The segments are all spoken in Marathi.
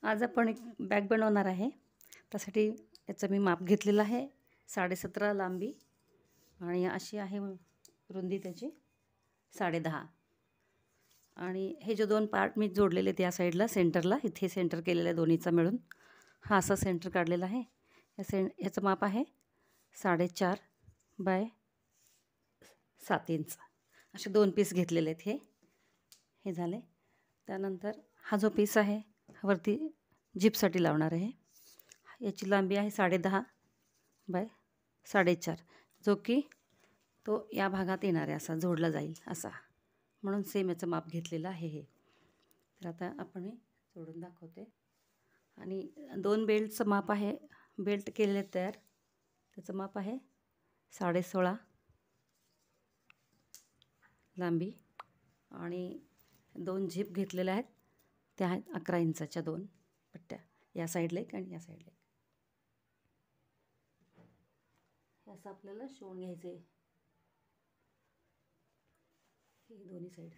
आज आपण एक बॅग बनवणार आहे. त्यासाठी याचं मी माप घेतलेलं आहे 17.5 लांबी आणि अशी आहे रुंदी त्याची 10.5. आणि हे जे दोन पार्ट मी जोडलेले आहेत या साईडला सेंटरला, इथे सेंटर केलेलं आहे दोन्हीचा मिळून. हा असा सेंटर काढलेला आहे. ह्याचं माप आहे 4.5 बाय 7 इंच. असे दोन पीस घेतलेले आहेत. हे झाले. त्यानंतर हा जो पीस आहे वरती जिपसाठी लावणार आहे. याची लांबी आहे 10.5 बाय 4.5, जो की तो या भागात येणार आहे, असा जोडला जाईल असा, म्हणून सेम याचं माप घेतलेलं आहे हे. तर आता आपण हे जोडून दाखवते. आणि दोन बेल्टचं माप आहे, बेल्ट केलेले तयार, त्याचं माप आहे 16.5 लांबी आणि दोन झिप घेतलेल्या आहेत, त्या आहेत 11 इंचाच्या दोन पट्ट्या, या साईडला एक आणि या साईडला एक. असं आपल्याला शिवून घ्यायचं आहे हे दोन्ही साईड.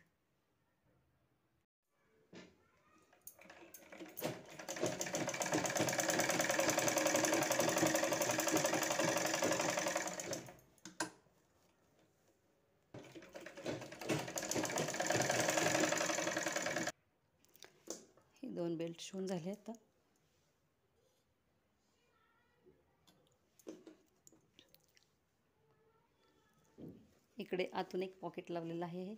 हे दोन बेल्ट शिवून झाले आता. इकडे आतून एक पॉकेट लावलेलं आहे. हे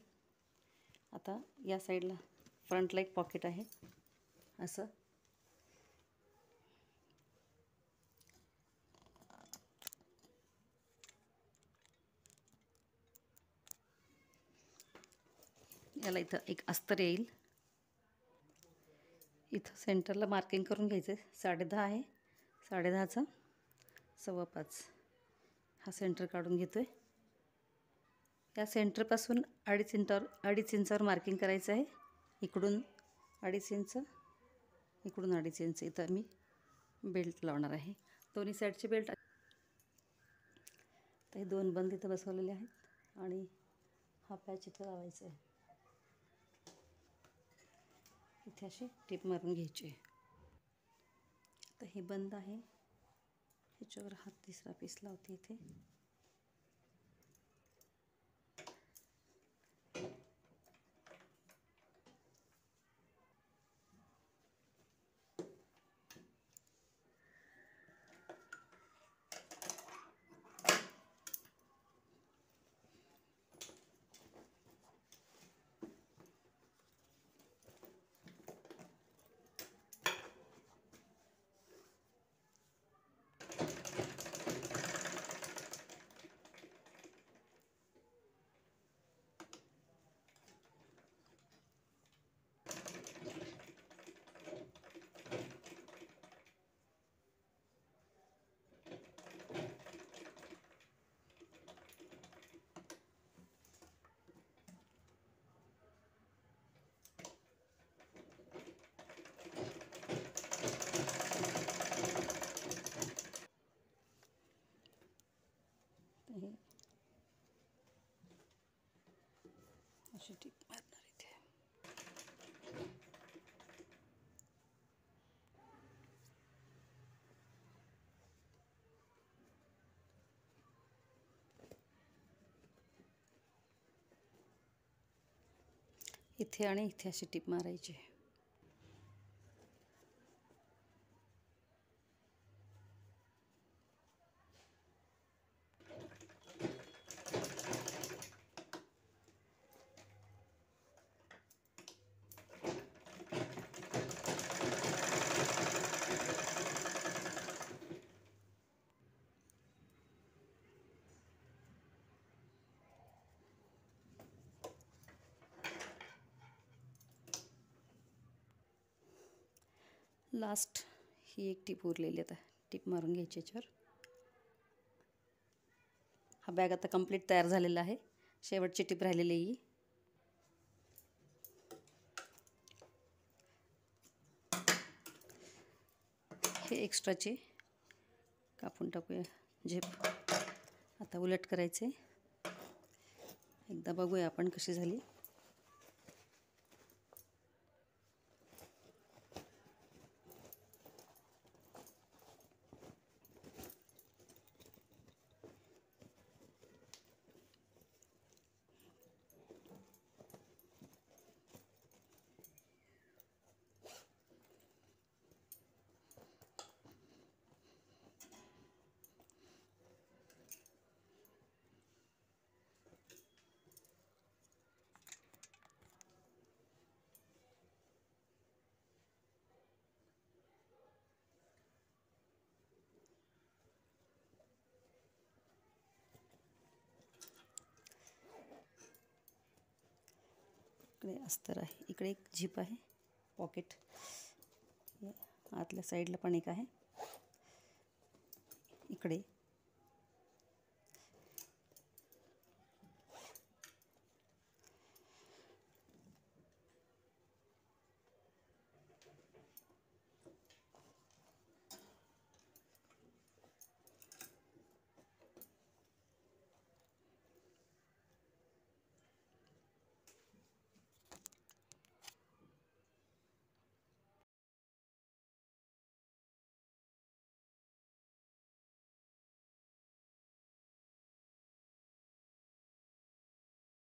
आता या साईडला फ्रंटला एक पॉकेट आहे असं. याला इथं एक अस्तर येईल. इथं सेंटरला मार्किंग करून घ्यायचं आहे. 10.5 आहे, 10.5चा 5.25 हा सेंटर काढून घेतो आहे. या सेंटरपासून 2.5 इंचावर मार्किंग करायचं आहे. इकडून 2.5 इंच, इकडून 2.5 इंच इथं मी बेल्ट लावणार आहे. दोन्ही साईडचे बेल्ट. तर हे दोन बंद इथं बसवलेले आहेत आणि हा पॅच इथं लावायचा आहे. इथे अशी टिप मारून घ्यायची आहे. तर हे बंद आहे, ह्याच्यावर हा तिसरा पीस लावते इथे. हे अशी टिप मारणार इथे. इथे आणि इथे अशी टिप मारायची. लास्ट ही एक टिप उरलेली, आता टिप मारून घ्यायची याच्यावर. हा बॅग आता कंप्लीट तयार झालेला आहे. शेवटची टिप राहिलेली आहे. हे एक्स्ट्राचे कापून टाकूया झेप. आता उलट करायचे. एकदा बघूया आपण कशी झाली. इकडे अस्तर आहे, इकडे एक झिप आहे, पॉकेट आतल्या साईडला पण एक आहे, इकडे